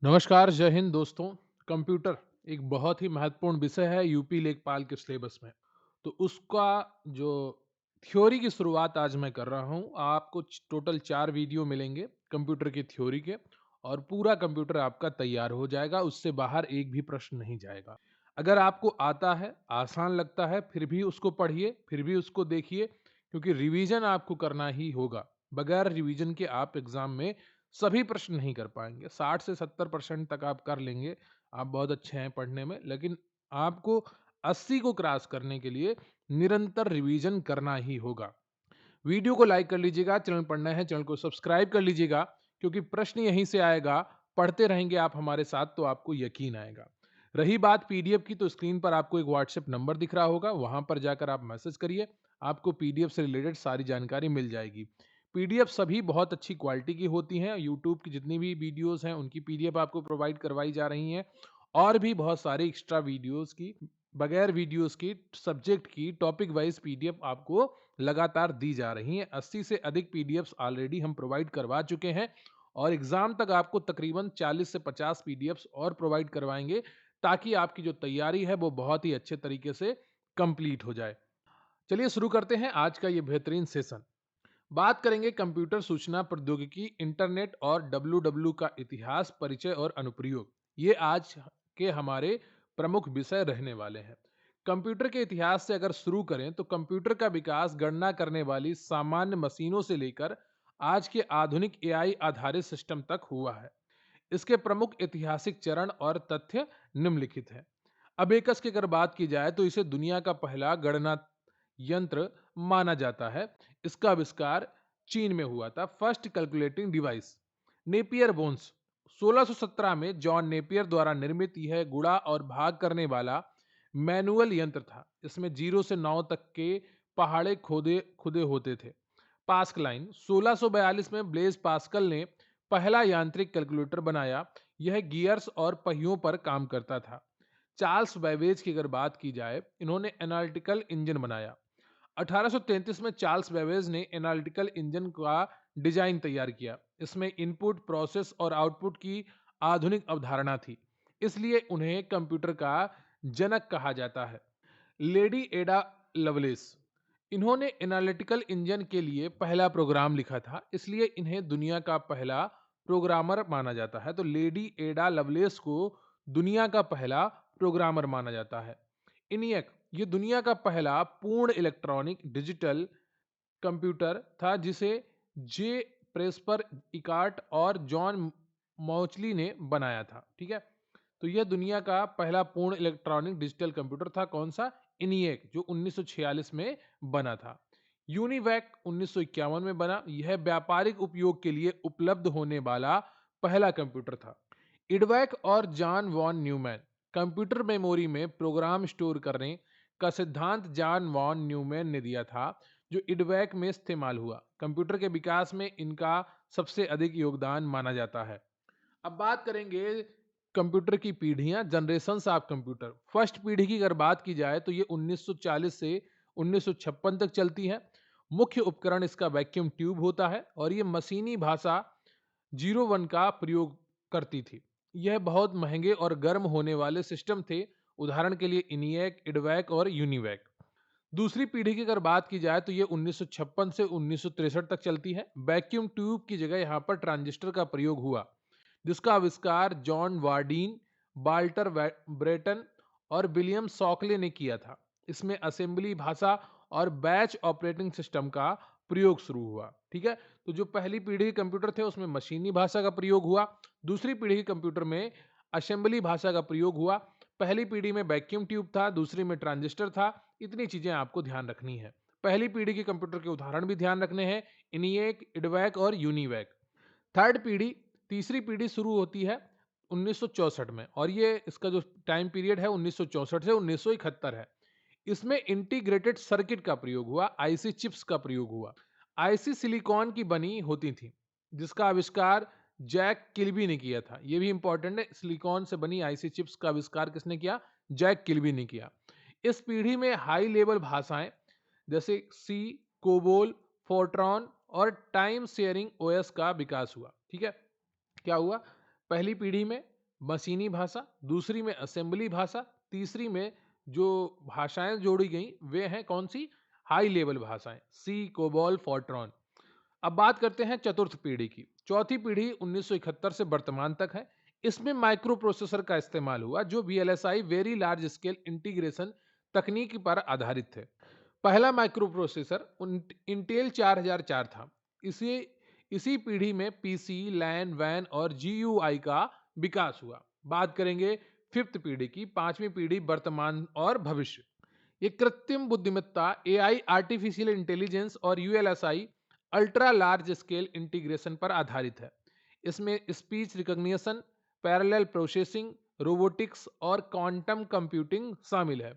नमस्कार, जय हिंद दोस्तों। कंप्यूटर एक बहुत ही महत्वपूर्ण विषय है यूपी लेखपाल के सिलेबस में। तो उसका जो थ्योरी की शुरुआत आज मैं कर रहा हूँ। आपको टोटल 4 वीडियो मिलेंगे कंप्यूटर की थ्योरी के, और पूरा कंप्यूटर आपका तैयार हो जाएगा, उससे बाहर एक भी प्रश्न नहीं जाएगा। अगर आपको आता है, आसान लगता है, फिर भी उसको पढ़िए, फिर भी उसको देखिए, क्योंकि रिवीजन आपको करना ही होगा। बगैर रिवीजन के आप एग्ज़ाम में सभी प्रश्न नहीं कर पाएँगे। 60 से 70% तक आप कर लेंगे, आप बहुत अच्छे हैं पढ़ने में, लेकिन आपको 80 को क्रॉस करने के लिए निरंतर रिवीजन करना ही होगा। वीडियो को लाइक कर लीजिएगा, चैनल पर नए हैं, चैनल को सब्सक्राइब कर लीजिएगा, क्योंकि प्रश्न यहीं से आएगा। पढ़ते रहेंगे आप हमारे साथ तो आपको यकीन आएगा। रही बात पीडीएफ की, तो स्क्रीन पर आपको एक व्हाट्सएप नंबर दिख रहा होगा, वहां पर जाकर आप मैसेज करिए, आपको पीडीएफ से रिलेटेड सारी जानकारी मिल जाएगी। पीडीएफ सभी बहुत अच्छी क्वालिटी की होती हैं, यूट्यूब की जितनी भी वीडियोस हैं उनकी पीडीएफ आपको प्रोवाइड करवाई जा रही हैं, और भी बहुत सारे एक्स्ट्रा वीडियोस की, बगैर वीडियोस की, सब्जेक्ट की, टॉपिक वाइज पीडीएफ आपको लगातार दी जा रही हैं। 80 से अधिक पीडीएफ्स ऑलरेडी हम प्रोवाइड करवा चुके हैं, और एग्जाम तक आपको तकरीबन 40 से 50 पीडीएफ्स और प्रोवाइड करवाएंगे, ताकि आपकी जो तैयारी है वो बहुत ही अच्छे तरीके से कंप्लीट हो जाए। चलिए शुरू करते हैं आज का ये बेहतरीन सेशन। बात करेंगे कंप्यूटर सूचना प्रौद्योगिकी, इंटरनेट और डब्ल्यू का इतिहास, परिचय और अनुप्रयोग। ये आज के हमारे प्रमुख विषय रहने वाले हैं। कंप्यूटर के इतिहास से अगर शुरू करें, तो कंप्यूटर का विकास गणना करने वाली सामान्य मशीनों से लेकर आज के आधुनिक एआई आधारित सिस्टम तक हुआ है। इसके प्रमुख ऐतिहासिक चरण और तथ्य निम्नलिखित हैं। अबेकस की अगर बात की जाए, तो इसे दुनिया का पहला गणना यंत्र माना जाता है। इसका आविष्कार चीन में हुआ था। First calculating device, Napier bones, 1617 में जॉन नेपियर द्वारा निर्मित यह गुणा और भाग करने वाला मैनुअल यंत्र था। इसमें 0 से 9 तक के पहाड़े खोदे खुदे होते थे। पास्कलाइन, 1642 में ब्लेज पास्कल ने पहला यांत्रिक कैलकुलेटर बनाया। यह गियर्स और पहियों पर काम करता था। चार्ल्स बैबेज की अगर बात की जाए, इन्होंने एनालिटिकल इंजन बनाया। 1833 में चार्ल्स बेवेज ने एनालिटिकल इंजन का डिजाइन तैयार किया। इसमें इनपुट, प्रोसेस और आउटपुट की आधुनिक अवधारणा थी, इसलिए उन्हें कंप्यूटर का जनक कहा जाता है। लेडी एडा लवलेस, इन्होंने एनालिटिकल इंजन के लिए पहला प्रोग्राम लिखा था, इसलिए इन्हें दुनिया का पहला प्रोग्रामर माना जाता है। तो लेडी एडा लवलेस को दुनिया का पहला प्रोग्रामर माना जाता है। इनियक, ये दुनिया का पहला पूर्ण इलेक्ट्रॉनिक डिजिटल कंप्यूटर था, जिसे जे प्रेस्पर इकार्ट और जॉन मौचली ने बनाया था। ठीक है, तो यह दुनिया का पहला पूर्ण इलेक्ट्रॉनिक डिजिटल कंप्यूटर था। कौन सा? इनिएक, जो 1946 में बना था। यूनिवैक 1951 में बना। यह व्यापारिक उपयोग के लिए उपलब्ध होने वाला पहला कंप्यूटर था। इडवैक और John von Neumann, computer memory में प्रोग्राम स्टोर करने का सिद्धांत जॉन वॉन न्यूमैन ने दिया था, जो इडवैक में इस्तेमाल हुआ। कंप्यूटर के विकास में इनका सबसे अधिक योगदान माना जाता है। अब बात करेंगे कंप्यूटर की पीढ़ियां, जनरेशंस ऑफ कंप्यूटर। फर्स्ट पीढ़ी की अगर बात की जाए, तो ये 1940 से 1956 तक चलती है। मुख्य उपकरण इसका वैक्यूम ट्यूब होता है, और ये मशीनी भाषा 01 का प्रयोग करती थी। यह बहुत महंगे और गर्म होने वाले सिस्टम थे, उदाहरण के लिए इनिएक, इडवैक और यूनिवैक। दूसरी पीढ़ी की अगर बात की जाए, तो ये 1956 से 1963 तक चलती है। वैक्यूम ट्यूब की जगह यहाँ पर ट्रांजिस्टर का प्रयोग हुआ, जिसका आविष्कार जॉन वार्डीन, वाल्टर ब्रेटन और विलियम सॉकले ने किया था। इसमें असेंबली भाषा और बैच ऑपरेटिंग सिस्टम का प्रयोग शुरू हुआ। ठीक है, तो जो पहली पीढ़ी के कंप्यूटर थे उसमें मशीनी भाषा का प्रयोग हुआ। दूसरी पीढ़ी के कंप्यूटर में असेंबली भाषा का प्रयोग हुआ। पहली पीढ़ी में वैक्यूम ट्यूब था, दूसरी में ट्रांजिस्टर था। इतनी चीजें आपको ध्यान रखनी है। पहली पीढ़ी के कंप्यूटर के उदाहरण भी ध्यान रखने हैं, इनिएक, इडवैक और यूनिवैक। थर्ड पीढ़ी, तीसरी पीढ़ी शुरू होती है 1964 में, और ये इसका जो टाइम पीरियड है 1964 से 1971 है। इसमें इंटीग्रेटेड सर्किट का प्रयोग हुआ, आईसी चिप्स का प्रयोग हुआ। आईसी सिलिकॉन की बनी होती थी, जिसका आविष्कार जैक किल्बी ने किया था। यह भी इंपॉर्टेंट है, सिलिकॉन से बनी आईसी चिप्स का आविष्कार किसने किया? जैक किल्बी ने किया। इस पीढ़ी में हाई लेवल भाषाएं जैसे सी, कोबोल, फोर्ट्रॉन और टाइम शेयरिंग ओएस का विकास हुआ। ठीक है, क्या हुआ? पहली पीढ़ी में मशीनी भाषा, दूसरी में असेंबली भाषा, तीसरी में जो भाषाएं जोड़ी गई वे हैं कौन सी, हाई लेवल भाषाएं, सी, कोबॉल, फॉर्ट्रॉन। अब बात करते हैं चतुर्थ पीढ़ी की। चौथी पीढ़ी 1971 से वर्तमान तक है। इसमें माइक्रो प्रोसेसर का इस्तेमाल हुआ जो VLSI very large scale integration तकनीक पर आधारित थे। पहला माइक्रो प्रोसेसर इंटेल 4004 था। इसी इसी पीढ़ी में पीसी, लैन, वैन और जीयूआई का विकास हुआ। बात करेंगे फिफ्थ पीढ़ी की, पांचवी पीढ़ी वर्तमान और भविष्य। ये कृत्रिम बुद्धिमत्ता, एआई, आर्टिफिशियल इंटेलिजेंस और ULSI ultra large scale integration पर आधारित है। इसमें speech recognition, parallel processing, robotics और क्वांटम कंप्यूटिंग शामिल है।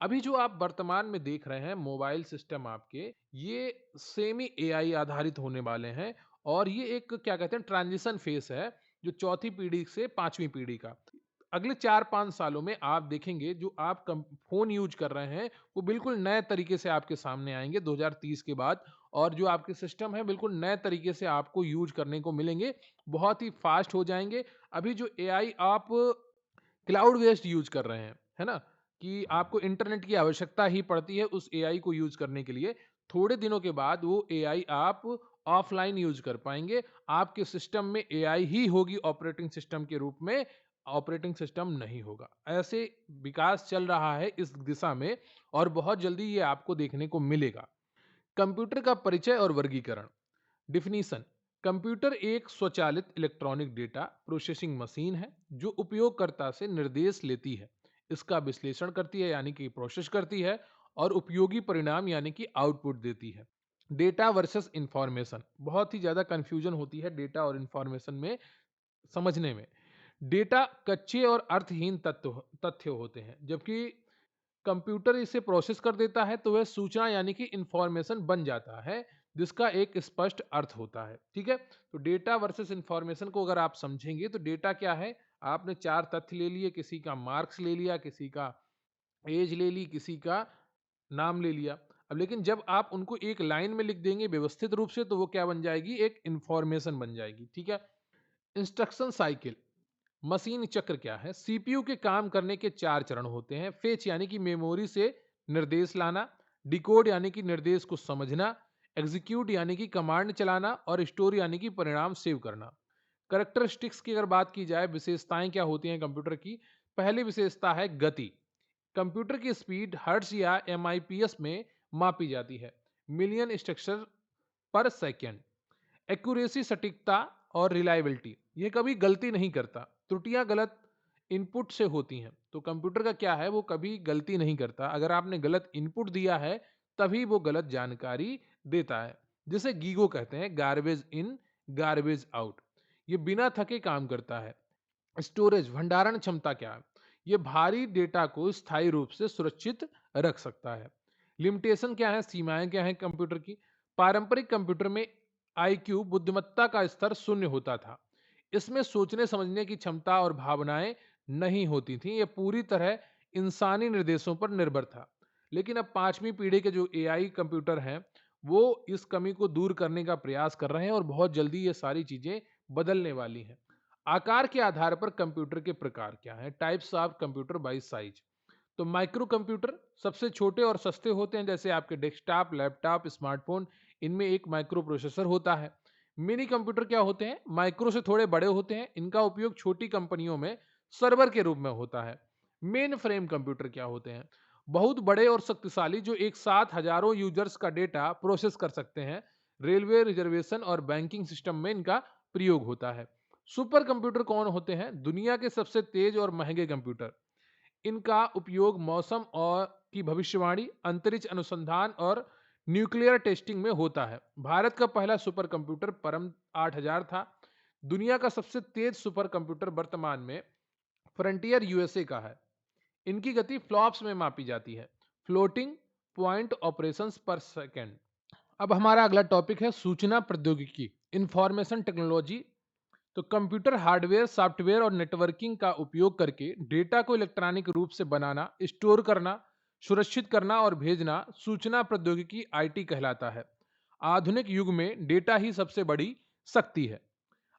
अभी जो आप वर्तमान में देख रहे हैं मोबाइल सिस्टम आपके, ये सेमी एआई आधारित होने वाले हैं। और ये एक क्या कहते हैं ट्रांजिशन फेस है जो चौथी पीढ़ी से पांचवी पीढ़ी का। अगले 4-5 सालों में आप देखेंगे जो आप फोन यूज कर रहे हैं वो बिल्कुल नए तरीके से आपके सामने आएंगे 2030 के बाद। और जो आपके सिस्टम है बिल्कुल नए तरीके से आपको यूज करने को मिलेंगे, बहुत ही फास्ट हो जाएंगे। अभी जो एआई आप क्लाउड बेस्ड यूज कर रहे हैं, है ना, कि आपको इंटरनेट की आवश्यकता ही पड़ती है उस एआई को यूज करने के लिए, थोड़े दिनों के बाद वो एआई आप ऑफलाइन यूज कर पाएंगे। आपके सिस्टम में एआई ही होगी ऑपरेटिंग सिस्टम के रूप में, ऑपरेटिंग सिस्टम नहीं होगा। ऐसे विकास चल रहा है इस दिशा में और बहुत जल्दी ये आपको देखने को मिलेगा। कंप्यूटर का परिचय और वर्गीकरण। डिफिनीशन। कंप्यूटर एक स्वचालित इलेक्ट्रॉनिक डेटा प्रोसेसिंग मशीन है जो उपयोगकर्ता से निर्देश लेती है, इसका विश्लेषण करती है यानी कि प्रोसेस करती है, और उपयोगी परिणाम यानी कि आउटपुट देती है। डेटा वर्सेस इंफॉर्मेशन, बहुत ही ज्यादा कंफ्यूजन होती है डेटा और इंफॉर्मेशन में समझने में। डेटा कच्चे और अर्थहीन तथ्य होते हैं, जबकि कंप्यूटर इसे प्रोसेस कर देता है तो वह सूचना यानी कि इंफॉर्मेशन बन जाता है जिसका एक स्पष्ट अर्थ होता है। ठीक है, तो डेटा वर्सेस इंफॉर्मेशन को अगर आप समझेंगे तो डेटा क्या है, आपने चार तथ्य ले लिए, किसी का मार्क्स ले लिया, किसी का एज ले ली, किसी का नाम ले लिया। अब लेकिन जब आप उनको एक लाइन में लिख देंगे व्यवस्थित रूप से तो वो क्या बन जाएगी, एक इंफॉर्मेशन बन जाएगी। ठीक है, इंस्ट्रक्शन साइकिल, मशीन चक्र क्या है, सीपीयू के काम करने के चार चरण होते हैं। फेच यानी कि मेमोरी से निर्देश लाना, डिकोड यानी कि निर्देश को समझना, एग्जीक्यूट यानी कि कमांड चलाना, और स्टोर यानी कि परिणाम सेव करना। करेक्टरिस्टिक्स की अगर बात की जाए, विशेषताएं क्या होती हैं कंप्यूटर की। पहली विशेषता है गति। कंप्यूटर की स्पीड हर्ट्ज या एमआईपीएस में मापी जाती है, मिलियन इंस्ट्रक्शन पर सेकेंड। एक्यूरेसी, सटीकता और रिलायबिलिटी, ये कभी गलती नहीं करता। त्रुटियां गलत इनपुट से होती हैं, तो कंप्यूटर का क्या है, वो कभी गलती नहीं करता। अगर आपने गलत इनपुट दिया है तभी वो गलत जानकारी देता है, जिसे गीगो कहते हैं, गार्बेज इन गार्बेज आउट। ये बिना थके काम करता है। स्टोरेज, भंडारण क्षमता क्या है, ये भारी डेटा को स्थायी रूप से सुरक्षित रख सकता है। लिमिटेशन क्या है, सीमाएं क्या है कंप्यूटर की। पारंपरिक कंप्यूटर में आईक्यू, बुद्धिमत्ता का स्तर शून्य होता था। इसमें सोचने समझने की क्षमता और भावनाएं नहीं होती थी, यह पूरी तरह इंसानी निर्देशों पर निर्भर था। लेकिन अब पांचवी पीढ़ी के जो एआई कंप्यूटर हैं वो इस कमी को दूर करने का प्रयास कर रहे हैं और बहुत जल्दी ये सारी चीजें बदलने वाली हैं। आकार के आधार पर कंप्यूटर के प्रकार क्या हैं, types of computer bye size. तो माइक्रो कंप्यूटर सबसे छोटे और सस्ते होते हैं, जैसे आपके डेस्कटॉप, लैपटॉप, स्मार्टफोन, इनमें एक माइक्रो प्रोसेसर होता है। मिनी कंप्यूटर क्या होते हैं, माइक्रो से थोड़े बड़े होते हैं, इनका उपयोग छोटी कंपनियों में सर्वर के रूप में होता है। मेन फ्रेम कंप्यूटर क्या होते हैं, बहुत बड़े और शक्तिशाली जो एक साथ हजारों यूजर्स का डेटा प्रोसेस कर सकते हैं। रेलवे रिजर्वेशन और बैंकिंग सिस्टम में इनका प्रयोग होता है। सुपर कंप्यूटर कौन होते हैं, दुनिया के सबसे तेज और महंगे कंप्यूटर। इनका उपयोग मौसम और की भविष्यवाणी, अंतरिक्ष अनुसंधान और न्यूक्लियर टेस्टिंग में होता है। भारत का पहला सुपर कंप्यूटर परम 8000 था। दुनिया का सबसे तेज सुपर कंप्यूटर वर्तमान में फ्रंटियर यूएसए का है। इनकी गति फ्लॉप्स में मापी जाती है, फ्लोटिंग पॉइंट ऑपरेशंस पर सेकेंड। अब हमारा अगला टॉपिक है सूचना प्रौद्योगिकी, इंफॉर्मेशन टेक्नोलॉजी। तो कंप्यूटर हार्डवेयर, सॉफ्टवेयर और नेटवर्किंग का उपयोग करके डेटा को इलेक्ट्रॉनिक रूप से बनाना, स्टोर करना, सुरक्षित करना और भेजना सूचना प्रौद्योगिकी आईटी कहलाता है। आधुनिक युग में डेटा ही सबसे बड़ी शक्ति है।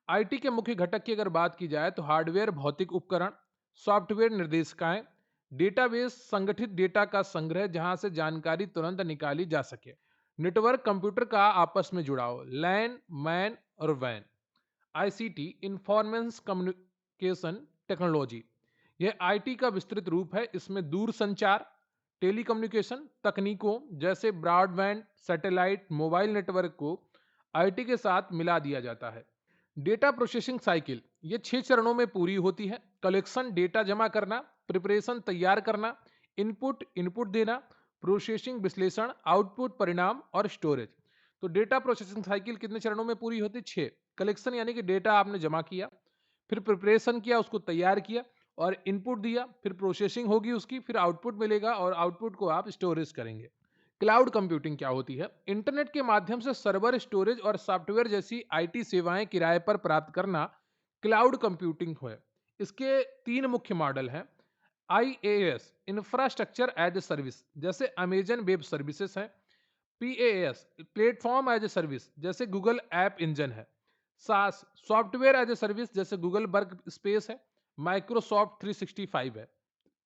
आईटी के मुख्य घटक की अगर बात की जाए तो हार्डवेयर भौतिक उपकरण, सॉफ्टवेयर निर्देशिकाएं, डेटाबेस संगठित डेटा का संग्रह जहां से जानकारी तुरंत निकाली जा सके, नेटवर्क कंप्यूटर का आपस में जुड़ाव, लैन मैन और वैन, आईसीटी इंफॉर्मेंस कम्युनिकेशन टेक्नोलॉजी, यह आईटी का विस्तृत रूप है। इसमें दूर संचार टेलीकम्युनिकेशन तकनीकों जैसे ब्रॉडबैंड सैटेलाइट मोबाइल नेटवर्क को आईटी के साथ मिला दिया जाता है। डेटा प्रोसेसिंग साइकिल ये 6 चरणों में पूरी होती है। कलेक्शन डेटा जमा करना, प्रिपरेशन तैयार करना, इनपुट इनपुट देना, प्रोसेसिंग विश्लेषण आउटपुट परिणाम और स्टोरेज। तो डेटा प्रोसेसिंग साइकिल कितने चरणों में पूरी होती है? 6। कलेक्शन यानी कि डेटा आपने जमा किया, फिर प्रिपरेशन किया, उसको तैयार किया और इनपुट दिया, फिर प्रोसेसिंग होगी उसकी, फिर आउटपुट मिलेगा और आउटपुट को आप स्टोरेज करेंगे। क्लाउड कंप्यूटिंग क्या होती है? इंटरनेट के माध्यम से सर्वर स्टोरेज और सॉफ्टवेयर जैसी आईटी सेवाएं किराए पर प्राप्त करना क्लाउड कंप्यूटिंग है। इसके 3 मुख्य मॉडल हैं। IaaS infrastructure as a service जैसे अमेजन वेब सर्विसेज है। PaaS platform as a service जैसे गूगल ऐप इंजन है। SaaS software as a service जैसे गूगल वर्क स्पेस है, माइक्रोसॉफ्ट 365 है।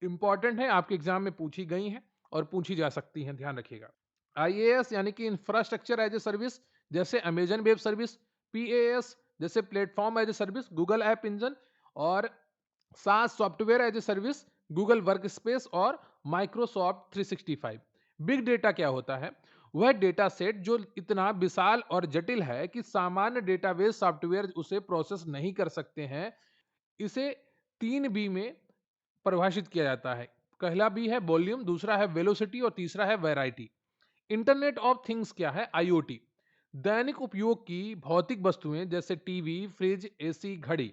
इंपॉर्टेंट है, आपके एग्जाम में पूछी गई हैं और पूछी जा सकती हैं, ध्यान रखिएगा। आईएएस यानी कि इंफ्रास्ट्रक्चर एज ए सर्विस जैसे अमेजन वेब सर्विस, पीएएस जैसे platform as a service Google App Engine, और SaaS software as a service Google वर्क स्पेस और माइक्रोसॉफ्ट 365। बिग डेटा क्या होता है? वह डेटा सेट जो इतना विशाल और जटिल है कि सामान्य डेटाबेस सॉफ्टवेयर उसे प्रोसेस नहीं कर सकते हैं। इसे 3 बी में परिभाषित किया जाता है। पहला बी है वॉल्यूम, दूसरा है वेलोसिटी और तीसरा है वैरायटी। इंटरनेट ऑफ थिंग्स क्या है? आईओटी दैनिक उपयोग की भौतिक वस्तुएं जैसे टीवी फ्रिज एसी घड़ी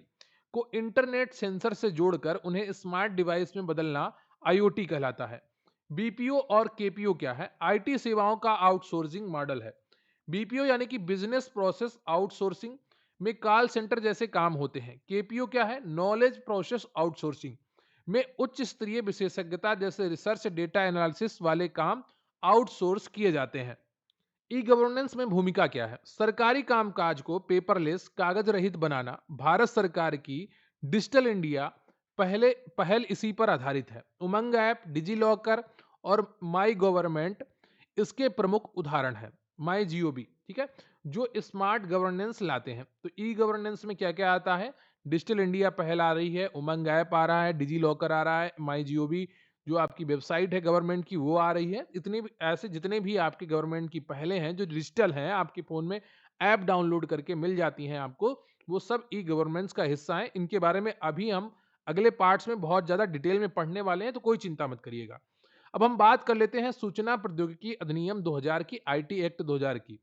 को इंटरनेट सेंसर से जोड़कर उन्हें स्मार्ट डिवाइस में बदलना आईओटी कहलाता है। बीपीओ और केपीओ क्या है? आईटी सेवाओं का आउटसोर्सिंग मॉडल है। बीपीओ यानी कि बिजनेस प्रोसेस आउटसोर्सिंग में कॉल सेंटर जैसे काम होते हैं। केपीओ क्या है? नॉलेज प्रोसेस आउटसोर्सिंग में उच्च स्तरीय विशेषज्ञता जैसे रिसर्च डेटा एनालिसिस वाले काम आउटसोर्स किए जाते हैं। ई गवर्नेंस में भूमिका क्या है? सरकारी कामकाज को पेपरलेस कागज रहित बनाना भारत सरकार की डिजिटल इंडिया पहल इसी पर आधारित है। उमंग ऐप, डिजी लॉकर और माई गवर्नमेंट इसके प्रमुख उदाहरण है। माई जीओबी, ठीक है, जो स्मार्ट गवर्नेंस लाते हैं। तो ई गवर्नेंस में क्या क्या आता है? डिजिटल इंडिया पहल आ रही है, उमंग ऐप आ रहा है, डिजी लॉकर आ रहा है, माई जीओबी जो आपकी वेबसाइट है गवर्नमेंट की वो आ रही है। इतनी ऐसे जितने भी आपके गवर्नमेंट की पहले हैं जो डिजिटल हैं, आपके फ़ोन में ऐप डाउनलोड करके मिल जाती हैं आपको, वो सब ई गवर्नेंस का हिस्सा है। इनके बारे में अभी हम अगले पार्ट्स में बहुत ज़्यादा डिटेल में पढ़ने वाले हैं, तो कोई चिंता मत करिएगा। अब हम बात कर लेते हैं सूचना प्रौद्योगिकी अधिनियम 2000 की, आईटी एक्ट 2000 की।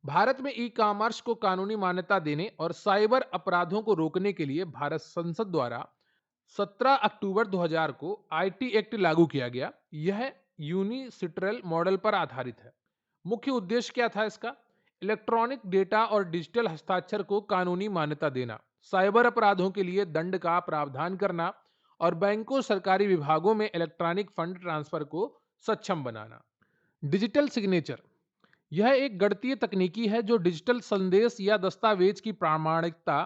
भारत में ई कॉमर्स को कानूनी मान्यता देने और साइबर अपराधों को रोकने के लिए भारत संसद द्वारा 17 अक्टूबर 2000 को आईटी एक्ट लागू किया गया। यह यूनिसिट्रल मॉडल पर आधारित है। मुख्य उद्देश्य क्या था इसका? इलेक्ट्रॉनिक डेटा और डिजिटल हस्ताक्षर को कानूनी मान्यता देना, साइबर अपराधों के लिए दंड का प्रावधान करना और बैंकों सरकारी विभागों में इलेक्ट्रॉनिक फंड ट्रांसफर को सक्षम बनाना। डिजिटल सिग्नेचर यह एक गणितीय तकनीकी है जो डिजिटल संदेश या दस्तावेज की प्रामाणिकता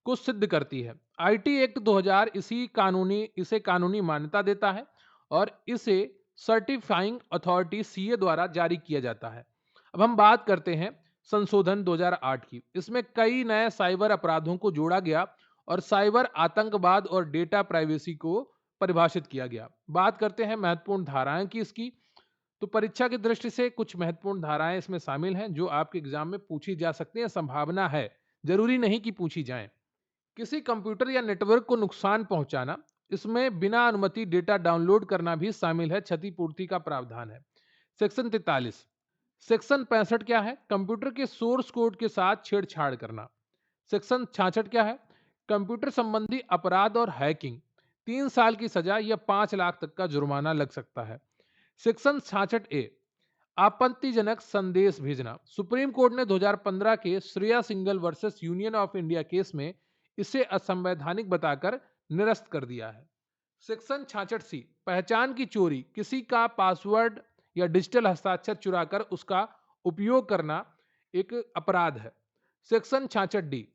को सिद्ध करती है। आईटी एक्ट 2000 इसे कानूनी मान्यता देता है और इसे सर्टिफाइंग अथॉरिटी सीए द्वारा जारी किया जाता है। अब हम बात करते हैं संशोधन 2008 की। इसमें कई नए साइबर अपराधों को जोड़ा गया और साइबर आतंकवाद और डेटा प्राइवेसी को परिभाषित किया गया। बात करते हैं महत्वपूर्ण धाराएं की इसकी। तो परीक्षा की दृष्टि से कुछ महत्वपूर्ण धाराएं इसमें शामिल हैं जो आपके एग्जाम में पूछी जा सकती हैं। संभावना है, जरूरी नहीं कि पूछी जाएं। किसी कंप्यूटर या नेटवर्क को नुकसान पहुंचाना, इसमें बिना अनुमति डेटा डाउनलोड करना भी शामिल है। क्षतिपूर्ति का प्रावधान है। सेक्शन 43। सेक्शन 65 क्या है? कंप्यूटर के सोर्स कोड के साथ छेड़छाड़ करना। सेक्शन 66 क्या है? कंप्यूटर संबंधी अपराध और हैकिंग, 3 साल की सजा या 5 लाख तक का जुर्माना लग सकता है। सेक्शन 66 ए, आपत्तिजनक संदेश भेजना। सुप्रीम कोर्ट ने 2015 के Shreya single versus union of India case में इसे असंवैधानिक बताकर निरस्त कर दिया है। सेक्शन 66 सी, पहचान की चोरी, किसी का पासवर्ड या डिजिटल हस्ताक्षर चुराकर उसका उपयोग करना एक अपराध है। सेक्शन 66 डी,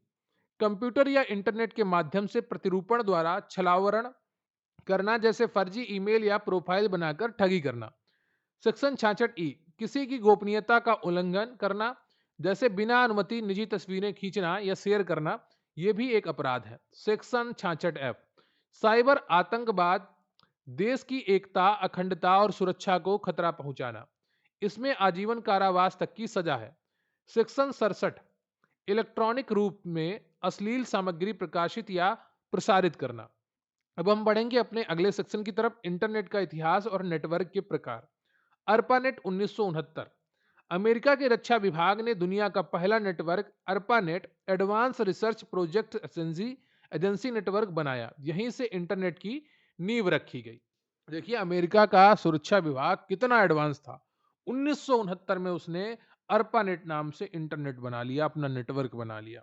कंप्यूटर या इंटरनेट के माध्यम से प्रतिरूपण द्वारा छलावरण करना, जैसे फर्जी ईमेल या प्रोफाइल बनाकर ठगी करना। सेक्शन 66 ई, किसी की गोपनीयता का उल्लंघन करना, जैसे बिना अनुमति निजी तस्वीरें खींचना या शेयर करना, यह भी एक अपराध है। सेक्शन 66 एफ, साइबर आतंकवाद, देश की एकता, अखंडता और सुरक्षा को खतरा पहुंचाना, इसमें आजीवन कारावास तक की सजा है। सेक्शन 67, इलेक्ट्रॉनिक रूप में अश्लील सामग्री प्रकाशित या प्रसारित करना। अब हम बढ़ेंगे अपने अगले सेक्शन की तरफ, इंटरनेट का इतिहास और नेटवर्क के प्रकार। अर्पानेट 1969, अमेरिका के रक्षा विभाग ने दुनिया का पहला network ARPANET advance research project agency network बनाया। यहीं से इंटरनेट की नींव रखी गई। देखिए अमेरिका का सुरक्षा विभाग कितना एडवांस था। 1969 में उसने अर्पानेट नाम से इंटरनेट बना लिया, अपना नेटवर्क बना लिया।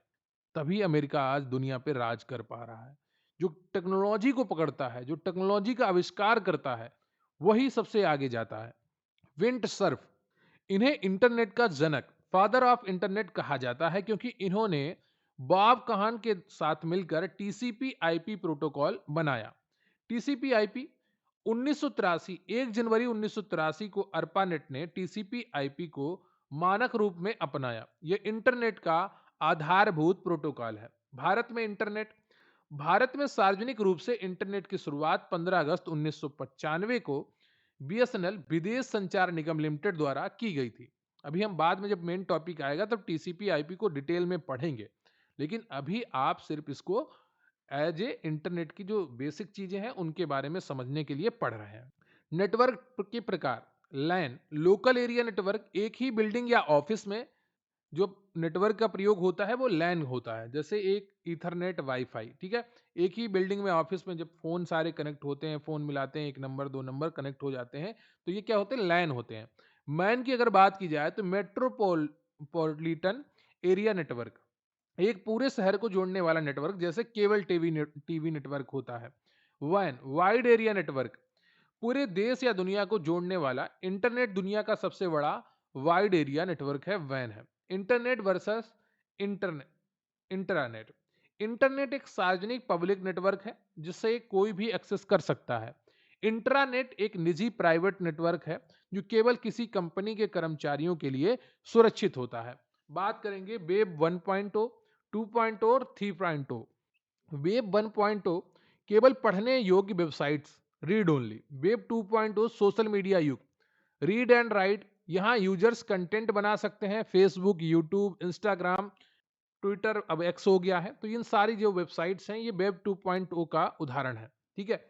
तभी अमेरिका आज दुनिया पे राज कर पा रहा है। जो टेक्नोलॉजी को पकड़ता है, जो टेक्नोलॉजी का आविष्कार करता है, वही सबसे आगे जाता है। विंट सर्फ, इन्हें इंटरनेट का जनक, फादर ऑफ इंटरनेट कहा जाता है, क्योंकि इन्होंने बॉब कहान के साथ मिलकर टीसीपी आईपी प्रोटोकॉल बनाया। टीसीपी आईपी 1983, 1 जनवरी 1983 को अर्पानेट ने टीसीपी आईपी को मानक रूप में अपनाया। यह इंटरनेट का आधारभूत प्रोटोकॉल है। भारत में सार्वजनिक रूप से इंटरनेट की शुरुआत 15 अगस्त 1995 को बीएसएनएल विदेश संचार निगम लिमिटेड द्वारा की गई थी। अभी हम बाद में जब मेन टॉपिक आएगा तब टीसीपी आईपी को डिटेल में पढ़ेंगे, लेकिन अभी आप सिर्फ इसको एज ए इंटरनेट की जो बेसिक चीजें हैं उनके बारे में समझने के लिए पढ़ रहे हैं। नेटवर्क के प्रकार, लैन, लोकल एरिया नेटवर्क, एक ही बिल्डिंग या ऑफिस में जो नेटवर्क का प्रयोग होता है वो लैन होता है, जैसे एक ईथरनेट वाईफाई। ठीक है, एक ही बिल्डिंग में ऑफिस में जब फोन सारे कनेक्ट होते हैं, फोन मिलाते हैं, एक नंबर दो नंबर कनेक्ट हो जाते हैं, तो ये क्या होते हैं, लैन होते हैं। मैन की अगर बात की जाए तो मेट्रोपॉलिटन एरिया नेटवर्क, एक पूरे शहर को जोड़ने वाला नेटवर्क, जैसे केबल टीवी नेटवर्क होता है। वैन, वाइड एरिया नेटवर्क, पूरे देश या दुनिया को जोड़ने वाला। इंटरनेट दुनिया का सबसे बड़ा वाइड एरिया नेटवर्क है, वैन है। इंटरनेट वर्सेस इंटरनेट इंटरानेट, इंटरनेट एक सार्वजनिक पब्लिक नेटवर्क है जिसे कोई भी एक्सेस कर सकता है। इंट्रानेट एक निजी प्राइवेट नेटवर्क है जो केवल किसी कंपनी के कर्मचारियों के लिए सुरक्षित होता है। बात करेंगे वेब 1.0, 2.0 और 3.0। वेब 1.0 केवल पढ़ने योग्य websites, read only. Web 2.0 social media युग, रीड एंड राइट, यहाँ यूजर्स कंटेंट बना सकते हैं। फेसबुक, यूट्यूब, इंस्टाग्राम, ट्विटर अब एक्स हो गया है, तो इन सारी जो वेबसाइट्स हैं ये वेब 2.0 का उदाहरण है। ठीक है,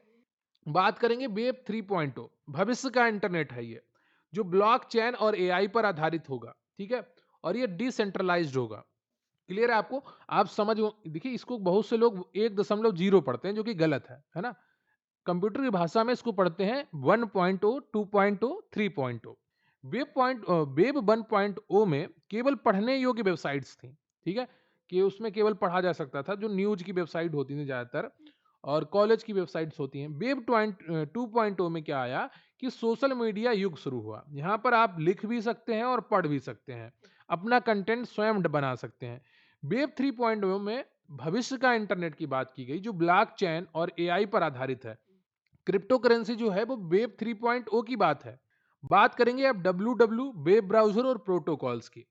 बात करेंगे वेब 3.0, भविष्य का इंटरनेट है ये, जो ब्लॉकचेन और एआई पर आधारित होगा। ठीक है, और ये डिसेंट्रलाइज्ड होगा। क्लियर है आपको? आप समझ, देखिए इसको बहुत से लोग 1.0 पढ़ते हैं जो कि गलत है ना। कंप्यूटर की भाषा में इसको पढ़ते हैं 1.0, 2.0, 3.0। वेब 1.0 में केवल पढ़ने योग्य वेबसाइट्स थी। ठीक है, कि उसमें केवल पढ़ा जा सकता था, जो न्यूज की वेबसाइट होती थी ज्यादातर, और कॉलेज की वेबसाइट्स होती हैं। वेब 2.0 में क्या आया कि सोशल मीडिया युग शुरू हुआ। यहाँ पर आप लिख भी सकते हैं और पढ़ भी सकते हैं, अपना कंटेंट स्वयं बना सकते हैं। वेब 3.0 में भविष्य का इंटरनेट की बात की गई, जो ब्लॉकचेन और एआई पर आधारित है। क्रिप्टो करेंसी जो है वो वेब 3.0 की बात है। बात करेंगे अब डब्ल्यू वेब ब्राउजर और प्रोटोकॉल्स की।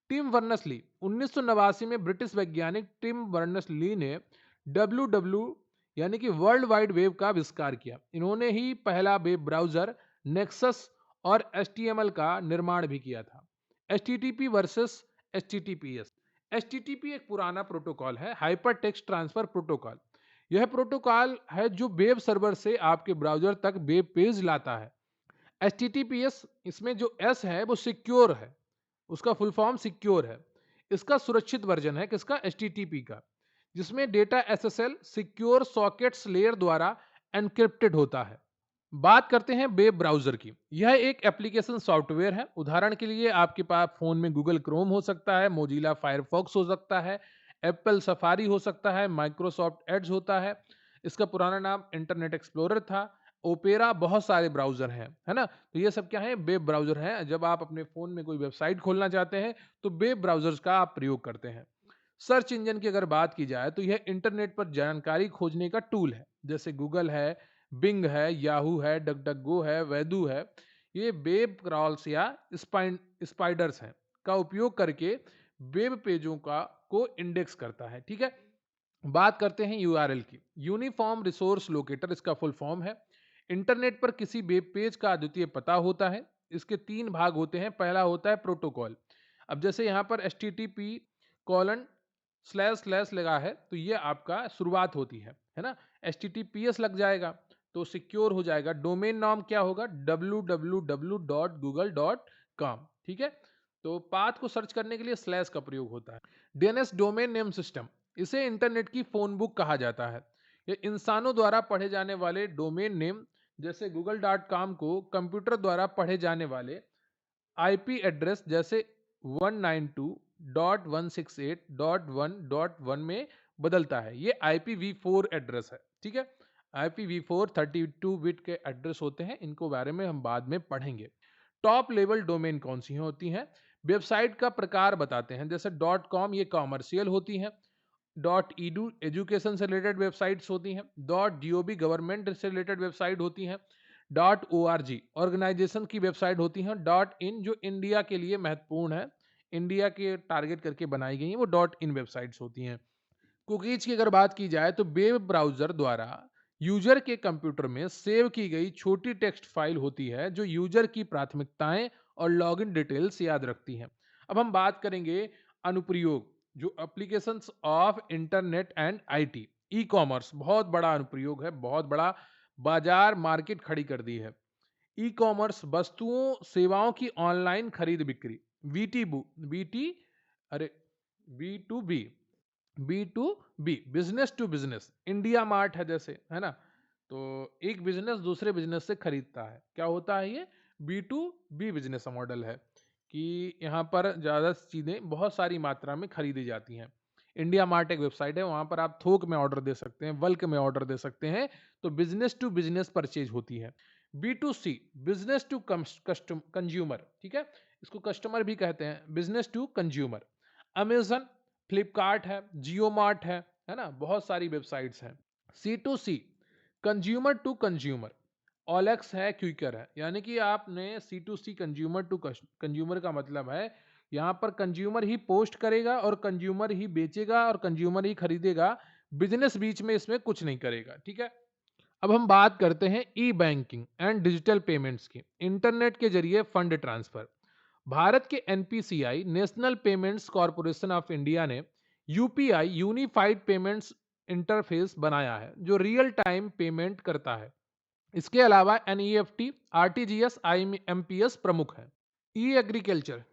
टिम बर्नर्स-ली, 1989 में ब्रिटिश वैज्ञानिक टिम बर्नर्स-ली ने डब्ल्यू यानी कि वर्ल्ड वाइड वेब का आविष्कार किया। इन्होंने ही पहला वेब ब्राउजर नेक्सस और एचटीएमएल का निर्माण भी किया था। एचटीटीपी वर्सेस एचटीटीपीएस, एचटीटीपी एक पुराना प्रोटोकॉल है, हाइपर टेक्स्ट ट्रांसफर प्रोटोकॉल। यह प्रोटोकॉल है जो वेब सर्वर से आपके ब्राउजर तक वेब पेज लाता है। एचटीटीपीएस, इसमें जो एस है वो सिक्योर है, उसका फुल फॉर्म सिक्योर है। इसका सुरक्षित वर्जन है किसका, एचटीटीपी का, जिसमें data SSL secure sockets layer द्वारा एनक्रिप्टेड होता है। बात करते हैं वेब ब्राउजर की। यह एक एप्लीकेशन सॉफ्टवेयर है। उदाहरण के लिए आपके पास फोन में गूगल क्रोम हो सकता है, मोजिला फायरफॉक्स हो सकता है, एप्पल सफारी हो सकता है, माइक्रोसॉफ्ट एड्ज होता है। इसका पुराना नाम इंटरनेट एक्सप्लोरर था। ओपेरा, बहुत सारे ब्राउजर हैं, है ना। तो ये सब क्या है, वेब ब्राउजर हैं। जब आप अपने फोन में कोई वेबसाइट खोलना चाहते हैं तो वेब ब्राउजर्स का आप प्रयोग करते हैं। सर्च इंजन की अगर बात की जाए तो यह इंटरनेट पर जानकारी खोजने का टूल है, जैसे गूगल है, बिंग है, याहू है, डकडकगो है, वैदू है। ये वेब क्रॉल्स या स्पाइडर्स हैं का उपयोग करके वेब पेजों का को इंडेक्स करता है। ठीक है, बात करते हैं यूआरएल की। यूनिफॉर्म रिसोर्स लोकेटर इसका फुल फॉर्म है। इंटरनेट पर किसी वेब पेज का अद्वितीय पता होता है। इसके तीन भाग होते हैं। पहला होता है प्रोटोकॉल। अब जैसे यहाँ पर http:// लगा है तो ये आपका शुरुआत होती है ना। https लग जाएगा तो सिक्योर हो जाएगा। डोमेन नाम क्या होगा? www.google.com। ठीक है, तो पाथ को सर्च करने के लिए स्लैश का प्रयोग होता है। डीएनएस डोमेन नेम सिस्टम, इसे इंटरनेट की फोन बुक कहा जाता है। ये इंसानों द्वारा पढ़े जाने वाले डोमेन नेम, जैसे google.com को कंप्यूटर द्वारा पढ़े जाने वाले आईपी एड्रेस जैसे 192.168.1.1 में बदलता है। ये IPv4 एड्रेस है। ठीक है, IPv4 32 बिट के एड्रेस होते हैं, इनको बारे में हम बाद में पढ़ेंगे। टॉप लेवल डोमेन कौन सी होती हैं? वेबसाइट का प्रकार बताते हैं, जैसे .com ये कॉमर्शियल होती हैं, .edu एजुकेशन से रिलेटेड वेबसाइट्स होती हैं, .gov गवर्नमेंट से रिलेटेड वेबसाइट होती हैं, .org ऑर्गेनाइजेशन की वेबसाइट होती हैं, .in जो इंडिया के लिए महत्वपूर्ण है, इंडिया के टारगेट करके बनाई गई हैं, वो .in वेबसाइट्स होती हैं। कुकीज की अगर बात की जाए तो वेब ब्राउजर द्वारा यूजर के कंप्यूटर में सेव की गई छोटी टेक्स्ट फाइल होती है जो यूजर की प्राथमिकताएं और लॉगिन डिटेल्स याद रखती हैं। अब हम बात करेंगे अनुप्रयोग, जो applications of internet and IT. E commerce बहुत बड़ा अनुप्रयोग है, बहुत बड़ा बाजार मार्केट खड़ी कर दी है। ई कॉमर्स वस्तुओं सेवाओं की ऑनलाइन खरीद बिक्री। बीटी अरे B to B business to business, India Mart है जैसे, है ना। तो एक बिजनेस दूसरे बिजनेस से खरीदता है, क्या होता है ये? B2B बिजनेस मॉडल है कि यहाँ पर ज़्यादा चीज़ें बहुत सारी मात्रा में खरीदी जाती हैं। इंडिया मार्ट एक वेबसाइट है, वहाँ पर आप थोक में ऑर्डर दे सकते हैं, बल्क में ऑर्डर दे सकते हैं, तो बिजनेस टू बिजनेस परचेज होती है। B2C business to custom consumer, ठीक है, इसको कस्टमर भी कहते हैं, business to consumer. Amazon, Flipkart है, जियो मार्ट है ना, बहुत सारी वेबसाइट्स हैं। C2C consumer to consumer, OLX है, क्विकर है। यानी कि आपने C2C कंज्यूमर टू कंज्यूमर का मतलब है यहाँ पर कंज्यूमर ही पोस्ट करेगा और कंज्यूमर ही बेचेगा और कंज्यूमर ही खरीदेगा, बिजनेस बीच में इसमें कुछ नहीं करेगा। ठीक है, अब हम बात करते हैं ई बैंकिंग एंड डिजिटल पेमेंट्स की। इंटरनेट के जरिए फंड ट्रांसफर। भारत के NPCI national payments corporation of India ने यूपीआई यूनिफाइड पेमेंट्स इंटरफेस बनाया है जो रियल टाइम पेमेंट करता है। इसके अलावा एनईएफटी, आरटीजीएस, आईएमपीएस प्रमुख है। ई एग्रीकल्चर,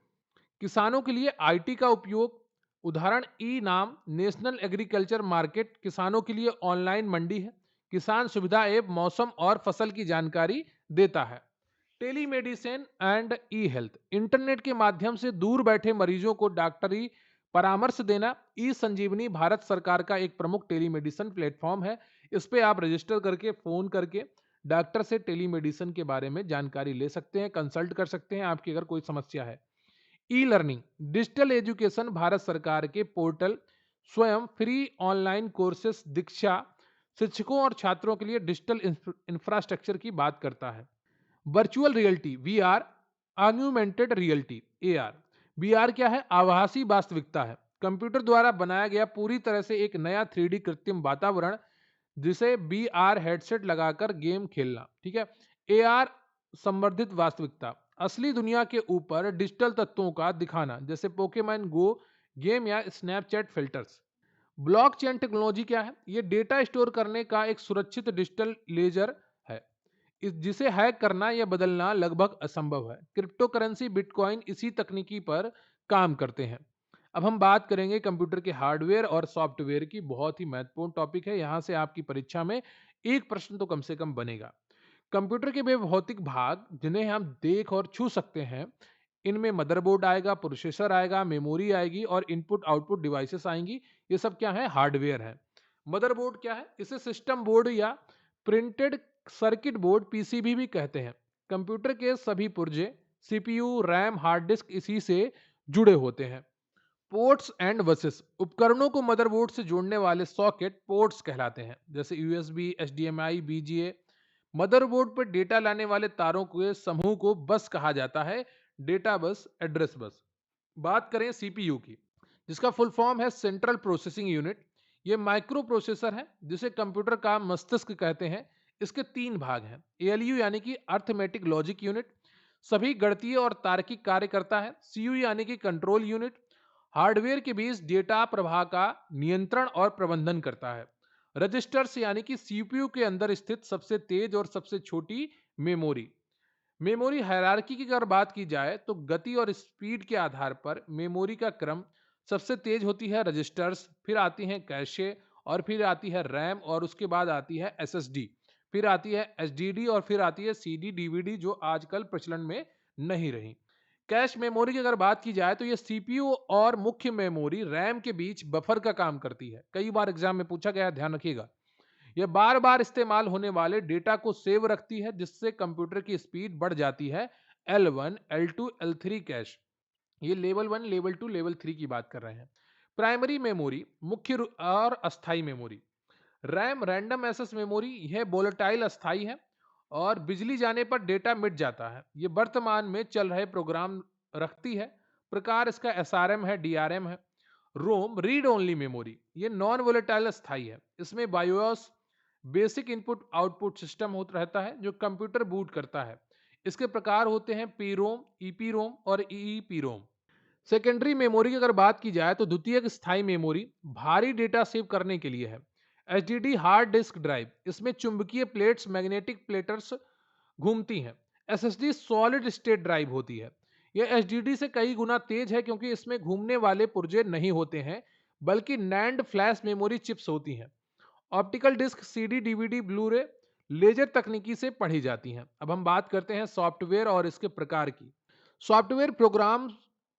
किसानों के लिए आईटी का उपयोग। उदाहरण ई नाम नेशनल एग्रीकल्चर मार्केट किसानों के लिए ऑनलाइन मंडी है, किसान सुविधा ऐप मौसम और फसल की जानकारी देता है। Telemedicine and E health, internet के माध्यम से दूर बैठे मरीजों को डॉक्टरी परामर्श देना। ई संजीवनी भारत सरकार का एक प्रमुख टेलीमेडिसिन प्लेटफॉर्म है। इस पे आप रजिस्टर करके फोन करके डॉक्टर से टेलीमेडिसिन के बारे में जानकारी ले सकते हैं, कंसल्ट कर सकते हैं आपकी अगर कोई समस्या है। E learning digital education, Bharat सरकार के पोर्टल स्वयं फ्री ऑनलाइन कोर्सेस दीक्षा शिक्षकों और छात्रों के लिए डिजिटल इंफ्रास्ट्रक्चर की बात करता है। Virtual reality VR, augmented reality AR. VR क्या है? आभासी वास्तविकता है, कंप्यूटर द्वारा बनाया गया पूरी तरह से एक नया 3D कृत्रिम वातावरण जिसे बीआर हेडसेट लगाकर गेम खेलना। ठीक है, एआर संवर्धित वास्तविकता, असली दुनिया के ऊपर डिजिटल तत्वों का दिखाना, जैसे पोकेमॉन गो गेम या स्नैपचैट फिल्टर्स। ब्लॉकचेन टेक्नोलॉजी क्या है? ये डेटा स्टोर करने का एक सुरक्षित डिजिटल लेजर है, जिसे हैक करना या बदलना लगभग असंभव है। क्रिप्टो करेंसी बिटकॉइन इसी तकनीकी पर काम करते हैं। अब हम बात करेंगे कंप्यूटर के हार्डवेयर और सॉफ्टवेयर की, बहुत ही महत्वपूर्ण टॉपिक है, यहां से आपकी परीक्षा में एक प्रश्न तो कम से कम बनेगा। कंप्यूटर के वे भौतिक भाग जिन्हें हम देख और छू सकते हैं, इनमें मदरबोर्ड आएगा, प्रोसेसर आएगा, मेमोरी आएगी और इनपुट आउटपुट डिवाइसेस आएंगी। ये सब क्या है? हार्डवेयर है। मदरबोर्ड क्या है? इसे सिस्टम बोर्ड या प्रिंटेड सर्किट बोर्ड पीसीबी भी कहते हैं। कंप्यूटर के सभी पुर्जे, सीपीयू, रैम, हार्ड डिस्क इसी से जुड़े होते हैं। पोर्ट्स एंड बसेस उपकरणों को मदरबोर्ड से जोड़ने वाले सॉकेट पोर्ट्स कहलाते हैं, जैसे यूएसबी, एचडीएमआई, बीजीए। मदरबोर्ड पर डेटा लाने वाले तारों के समूह को बस कहा जाता है, डेटा बस, एड्रेस बस। बात करें सीपीयू की, जिसका फुल फॉर्म है सेंट्रल प्रोसेसिंग यूनिट। ये माइक्रो प्रोसेसर है जिसे कंप्यूटर का मस्तिष्क कहते हैं। इसके तीन भाग हैं। एएलयू यानी कि अर्थमेटिक लॉजिक यूनिट, सभी गणितीय और तार्किक कार्य करता है। सीयू यानी कि कंट्रोल यूनिट, हार्डवेयर के बीच डेटा प्रवाह का नियंत्रण और प्रबंधन करता है। रजिस्टर्स यानी कि सीपीयू के अंदर स्थित सबसे तेज और सबसे छोटी मेमोरी। मेमोरी हायरार्की की अगर बात की जाए तो गति और स्पीड के आधार पर मेमोरी का क्रम सबसे तेज होती है रजिस्टर्स, फिर आती हैं कैशे, और फिर आती है रैम, और उसके बाद आती है एसएसडी, फिर आती है एसडीडी, और फिर आती है सीडी डीवीडी, जो आजकल प्रचलन में नहीं रही। कैश मेमोरी की अगर बात की जाए तो ये सीपीयू और मुख्य मेमोरी रैम के बीच बफर का काम करती है। कई बार एग्जाम में पूछा गया है, ध्यान रखिएगा। यह बार बार इस्तेमाल होने वाले डेटा को सेव रखती है, जिससे कंप्यूटर की स्पीड बढ़ जाती है। L1, L2, L3 कैश, ये लेवल 1, लेवल 2, लेवल 3 की बात कर रहे हैं। प्राइमरी मेमोरी, और अस्थाई memory. RAM, random access memory, यह वोलेटाइल, अस्थाई है और बिजली जाने पर डेटा मिट जाता है। ये वर्तमान में चल रहे प्रोग्राम रखती है। प्रकार इसका एसआरएम है, डीआरएम है। रोम, रीड ओनली मेमोरी, ये नॉन वोलेटाइल, अस्थाई है। इसमें BIOS, basic input output system होता रहता है जो कंप्यूटर बूट करता है। इसके प्रकार होते हैं पी रोम, ईपी रोम और ईईपी रोम। सेकेंडरी मेमोरी की अगर बात की जाए तो द्वितीयक स्थायी मेमोरी भारी डेटा सेव करने के लिए है। एचडीडी हार्ड डिस्क ड्राइव, इसमें चुंबकीय प्लेट्स, मैग्नेटिक प्लेटर्स घूमती हैं। एसएसडी सॉलिड स्टेट ड्राइव होती है। यह एचडीडी से कई गुना तेज है क्योंकि इसमें घूमने वाले पुर्जे नहीं होते हैं, बल्कि नैंड फ्लैश मेमोरी चिप्स होती हैं। Optical disc, CD DVD, Blu ray laser तकनीकी से पढ़ी जाती हैं। अब हम बात करते हैं सॉफ्टवेयर और इसके प्रकार की। सॉफ्टवेयर प्रोग्राम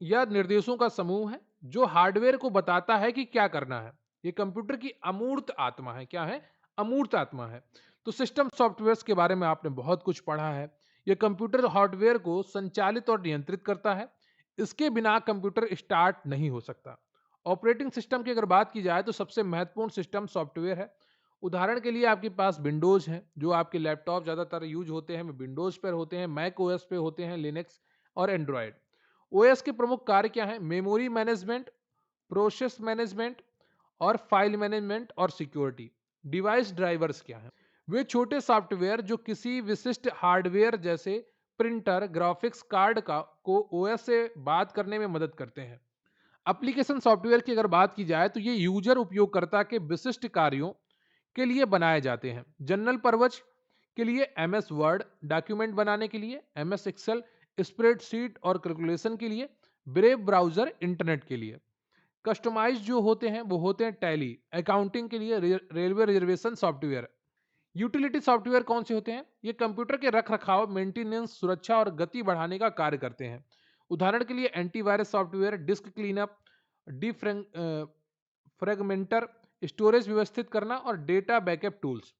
या निर्देशों का समूह है जो हार्डवेयर को बताता है कि क्या करना है। ये कंप्यूटर की अमूर्त आत्मा है। क्या है? अमूर्त आत्मा है। तो सिस्टम सॉफ्टवेयर के बारे में आपने बहुत कुछ पढ़ा है। यह कंप्यूटर हार्डवेयर को संचालित और नियंत्रित करता है। इसके बिना कंप्यूटर स्टार्ट नहीं हो सकता। ऑपरेटिंग सिस्टम की अगर बात की जाए तो सबसे महत्वपूर्ण सिस्टम सॉफ्टवेयर है। उदाहरण के लिए आपके पास विंडोज है, जो आपके लैपटॉप ज्यादातर यूज होते हैं विंडोज पर होते हैं, मैक ओएस पे होते हैं, लिनक्स और एंड्रॉयड। ओएस के प्रमुख कार्य क्या हैं? मेमोरी मैनेजमेंट, प्रोसेस मैनेजमेंट और फाइल मैनेजमेंट और सिक्योरिटी। डिवाइस ड्राइवर्स क्या हैं? वे छोटे सॉफ्टवेयर जो किसी विशिष्ट हार्डवेयर जैसे प्रिंटर, ग्राफिक्स कार्ड का को ओएस से बात करने में मदद करते हैं। एप्लीकेशन सॉफ्टवेयर की अगर बात की जाए तो ये यूजर उपयोगकर्ता के विशिष्ट कार्यों के लिए बनाए जाते हैं। जनरल पर्पज के लिए एमएस वर्ड, डॉक्यूमेंट बनाने के लिए एमएस एक्सेल, स्प्रेडशीट और कैलकुलेशन के लिए ब्रेव ब्राउजर, इंटरनेट के लिए। कस्टमाइज जो होते हैं वो होते हैं टैली, अकाउंटिंग के लिए railway reservation software. Utility software कौन से होते हैं? ये कंप्यूटर के रख रखाव, मेंटेनेंस, सुरक्षा और गति बढ़ाने का कार्य करते हैं। उदाहरण के लिए antivirus software, disk cleanup, fragmenter, storage व्यवस्थित करना और data backup tools.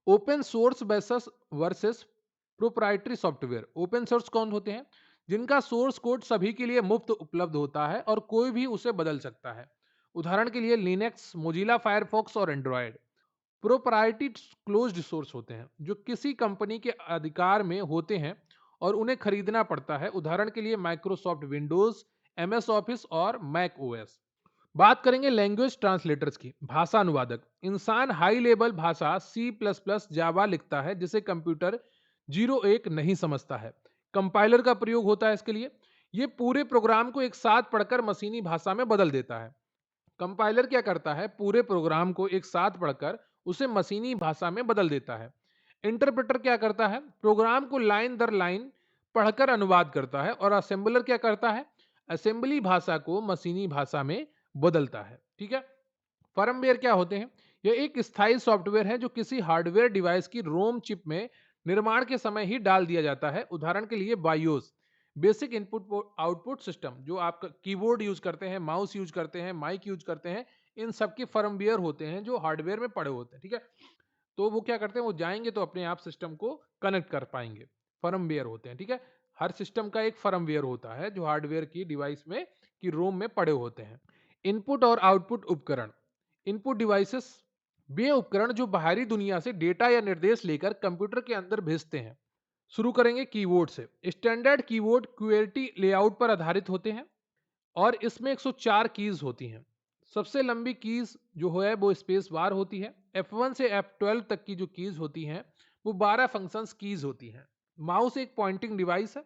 Open source versus versus proprietary software. Open source कौन होते हैं? जिनका सोर्स कोड सभी के लिए मुफ्त उपलब्ध होता है और कोई भी उसे बदल सकता है। उदाहरण के लिए लिनक्स, मोजिला फायरफॉक्स और एंड्रॉयड। प्रोप्राइटरी क्लोज्ड सोर्स होते हैं जो किसी कंपनी के अधिकार में होते हैं और उन्हें खरीदना पड़ता है। उदाहरण के लिए माइक्रोसॉफ्ट विंडोज, एमएस ऑफिस और मैक ओएस। बात करेंगे लैंग्वेज ट्रांसलेटर्स की, भाषा अनुवादक। इंसान हाई लेवल भाषा सी प्लस प्लस जावा लिखता है जिसे कंप्यूटर 01 नहीं समझता है। कंपाइलर का प्रयोग होता है इसके लिए। ये पूरे प्रोग्राम को एक साथ पढ़कर मशीनी भाषा में बदल देता है। कंपाइलर क्या करता है? पूरे प्रोग्राम को एक साथ पढ़कर उसे मशीनी भाषा में बदल देता है। इंटरप्रेटर क्या करता है? प्रोग्राम को लाइन दर लाइन पढ़कर अनुवाद करता है। और असेंबलर क्या करता है? असेंबली भाषा को मशीनी भाषा में बदलता है। ठीक है। फर्मवेयर क्या होते हैं? यह एक स्थायी सॉफ्टवेयर है जो किसी हार्डवेयर डिवाइस की रोम चिप में निर्माण के समय ही डाल दिया जाता है। उदाहरण के लिए BIOS, basic input output system, जो आप कीबोर्ड यूज करते हैं, माउस यूज करते हैं, माइक यूज करते हैं, इन सब के फर्मवेयर होते हैं जो हार्डवेयर में पड़े होते हैं। ठीक है। तो वो क्या करते हैं? वो जाएंगे तो अपने आप सिस्टम को कनेक्ट कर पाएंगे। फर्मवेयर होते हैं। ठीक है। हर सिस्टम का एक फर्मवेयर होता है जो हार्डवेयर की डिवाइस में की रोम में पड़े होते हैं। इनपुट और आउटपुट उपकरण। इनपुट डिवाइसेस वे उपकरण जो बाहरी दुनिया से डेटा या निर्देश लेकर कंप्यूटर के अंदर भेजते हैं। शुरू करेंगे कीबोर्ड से। स्टैंडर्ड कीबोर्ड क्यूएलटी लेआउट पर आधारित होते हैं और इसमें 104 कीज होती हैं। सबसे लंबी कीज जो है वो स्पेस बार होती है। F1 से F12 तक की जो कीज होती हैं वो 12 फंक्शंस कीज होती हैं। माउस एक पॉइंटिंग डिवाइस है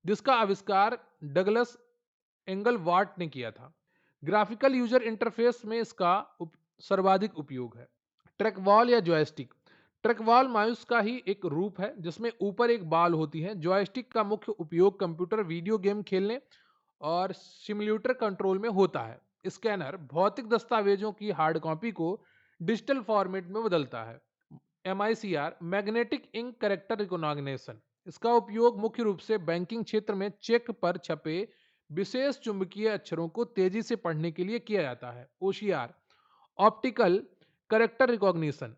जिसका आविष्कार डगलस एंगलवार्ट ने किया था। ग्राफिकल यूजर इंटरफेस में इसका सर्वाधिक उपयोग है। ट्रैकबॉल या जॉयस्टिक। ट्रैकबॉल माउस का ही एक रूप है जिसमें ऊपर एक बॉल होती है। जॉयस्टिक का मुख्य उपयोग कंप्यूटर वीडियो गेम खेलने और सिमुलेटर कंट्रोल में होता है। स्कैनर भौतिक दस्तावेजों की हार्ड कॉपी को डिजिटल फॉर्मेट में बदलता है। MICR magnetic ink character recognition. इसका उपयोग मुख्य रूप से बैंकिंग क्षेत्र में चेक पर छपे विशेष चुंबकीय अक्षरों को तेजी से पढ़ने के लिए किया जाता है। OCR optical character recognition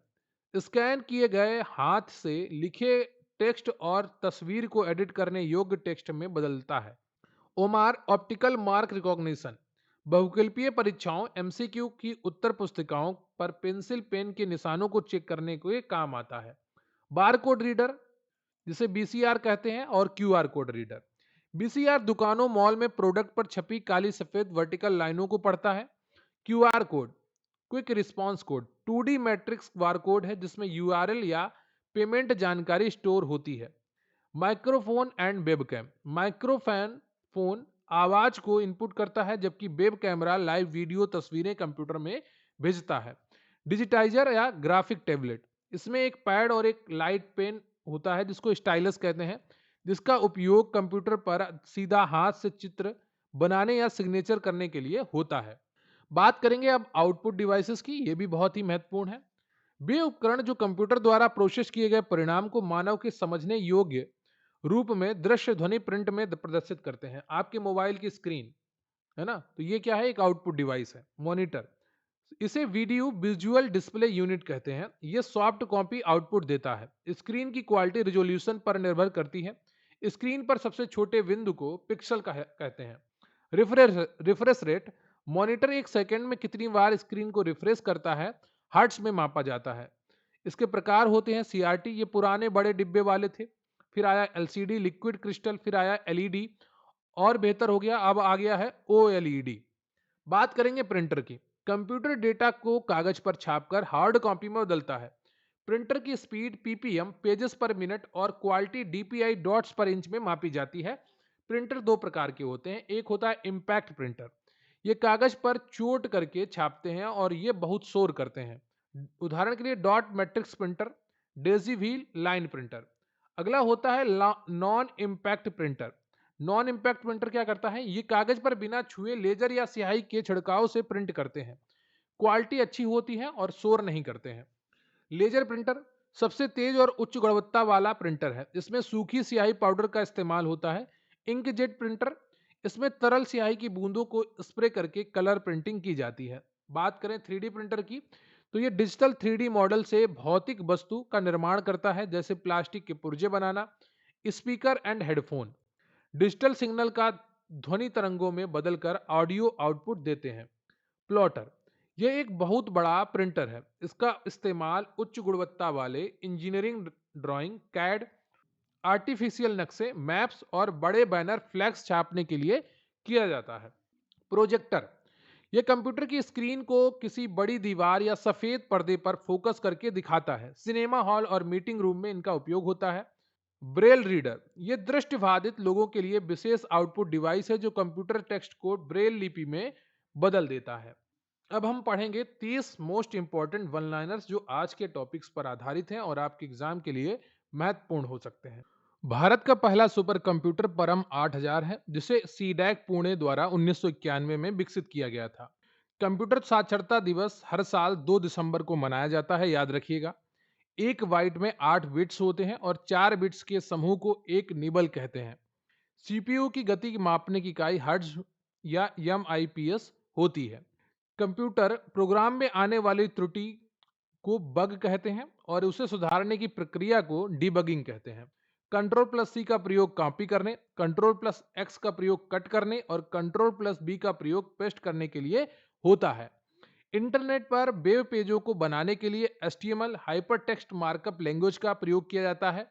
scan किए गए हाथ से लिखे टेक्स्ट और तस्वीर को एडिट करने योग्य टेक्स्ट में बदलता है। ओमार ऑप्टिकल मार्क रिकॉग्निशन बहुकल्पीय परीक्षाओं MCQ की उत्तर पुस्तिकाओं पर पेंसिल पेन के निशानों को चेक करने के काम आता है। बारकोड रीडर जिसे BCR कहते हैं और QR कोड रीडर। BCR दुकानों मॉल में प्रोडक्ट पर छपी काली सफेद वर्टिकल लाइनों को पढ़ता है। QR code quick response code 2D matrix barcode है जिसमें URL या पेमेंट जानकारी स्टोर होती है। Microphone and webcam. Microphone phone आवाज को इनपुट करता है जबकि वेब कैमरा लाइव वीडियो तस्वीरें कंप्यूटर में भेजता है। डिजिटाइजर या ग्राफिक टैबलेट इसमें एक पैड और एक लाइट पेन होता है जिसको स्टाइलस कहते हैं, जिसका उपयोग कंप्यूटर पर सीधा हाथ से चित्र बनाने या सिग्नेचर करने के लिए होता है। बात करेंगे अब आउटपुट डिवाइसेस की। ये भी बहुत ही महत्वपूर्ण है। वे उपकरण जो कंप्यूटर द्वारा प्रोसेस किए गए परिणाम को मानव के समझने योग्य रूप में दृश्य ध्वनि प्रिंट में प्रदर्शित करते हैं। आपके मोबाइल की स्क्रीन है ना, तो ये क्या है, एक आउटपुट डिवाइस है। मॉनिटर इसे वीडियो विजुअल डिस्प्ले यूनिट कहते हैं। ये सॉफ्ट कॉपी आउटपुट देता है। स्क्रीन की क्वालिटी रिजोल्यूशन पर निर्भर करती है। स्क्रीन पर सबसे छोटे बिंदु को पिक्सल कहते हैं। रिफ्रेश रेट मॉनिटर एक सेकंड में कितनी बार स्क्रीन को रिफ्रेश करता है हर्ट्ज में मापा जाता है। इसके प्रकार होते हैं। CRT ये पुराने बड़े डिब्बे वाले थे, फिर आया LCD लिक्विड क्रिस्टल, फिर आया LED और बेहतर हो गया, अब आ गया है OLED। बात करेंगे प्रिंटर की। कंप्यूटर डेटा को कागज पर छापकर हार्ड कॉपी में बदलता है। प्रिंटर की स्पीड PPM पेजेस पर मिनट और क्वालिटी DPI डॉट्स पर इंच में मापी जाती है। प्रिंटर दो प्रकार के होते हैं। एक होता है इम्पैक्ट प्रिंटर, ये कागज पर चोट करके छापते हैं और ये बहुत शोर करते हैं। उदाहरण के लिए dot matrix printer, Daisy wheel line printer. अगला होता है non impact printer. Non impact printer क्या करता है, ये कागज पर बिना छुए लेजर या स्याही के छिड़काव से प्रिंट करते हैं। क्वालिटी अच्छी होती है और शोर नहीं करते हैं। लेजर प्रिंटर सबसे तेज और उच्च गुणवत्ता वाला प्रिंटर है। इसमें सूखी स्याही पाउडर का इस्तेमाल होता है। इंकजेट प्रिंटर इसमें तरल स्याही की बूंदों को स्प्रे करके कलर प्रिंटिंग की जाती है। बात करें 3D प्रिंटर की, तो ये डिजिटल 3D मॉडल से भौतिक वस्तु का निर्माण करता है, जैसे प्लास्टिक के पुर्जे बनाना, speaker and headphone. Digital signal का ध्वनि तरंगों में बदलकर ऑडियो आउटपुट देते हैं। प्लॉटर यह एक बहुत बड़ा प्रिंटर है। इसका इस्तेमाल उच्च गुणवत्ता वाले इंजीनियरिंग ड्राइंग, कैड, आर्टिफिशियल नक्शे, मैप्स और बड़े बैनर फ्लैक्स छापने के लिए किया जाता है। प्रोजेक्टर यह कंप्यूटर की स्क्रीन को किसी बड़ी दीवार या सफेद पर्दे पर फोकस करके दिखाता है। सिनेमा हॉल और मीटिंग रूम में इनका उपयोग होता है। ब्रेल रीडर यह दृष्टिबाधित लोगों के लिए विशेष आउटपुट डिवाइस है जो कंप्यूटर टेक्स्ट को ब्रेल लिपि में बदल देता है। अब हम पढ़ेंगे 30 मोस्ट इंपॉर्टेंट वन लाइनर्स जो आज के टॉपिक्स पर आधारित हैं और आपके एग्जाम के लिए महत्वपूर्ण हो सकते हैं। भारत का पहला सुपर कंप्यूटर परम 8000 है जिसे सीडैक पुणे द्वारा 1991 में विकसित किया गया था। कंप्यूटर साक्षरता दिवस हर साल 2 दिसंबर को मनाया जाता है, याद रखिएगा। एक बाइट में 8 बिट्स होते हैं और 4 बिट्स के समूह को एक निबल कहते हैं। CPU की गति की मापने की इकाई हर्ट्ज या MIPS होती है। कंप्यूटर प्रोग्राम में आने वाली त्रुटि को बग कहते हैं और उसे सुधारने की प्रक्रिया को डिबगिंग कहते हैं। Ctrl+C का प्रयोग कॉपी करने, Ctrl+X का प्रयोग कट करने और Ctrl+B का प्रयोग पेस्ट करने के लिए होता है। इंटरनेट पर वेब पेजों को बनाने के लिए HTML hyper text markup language का प्रयोग किया जाता है।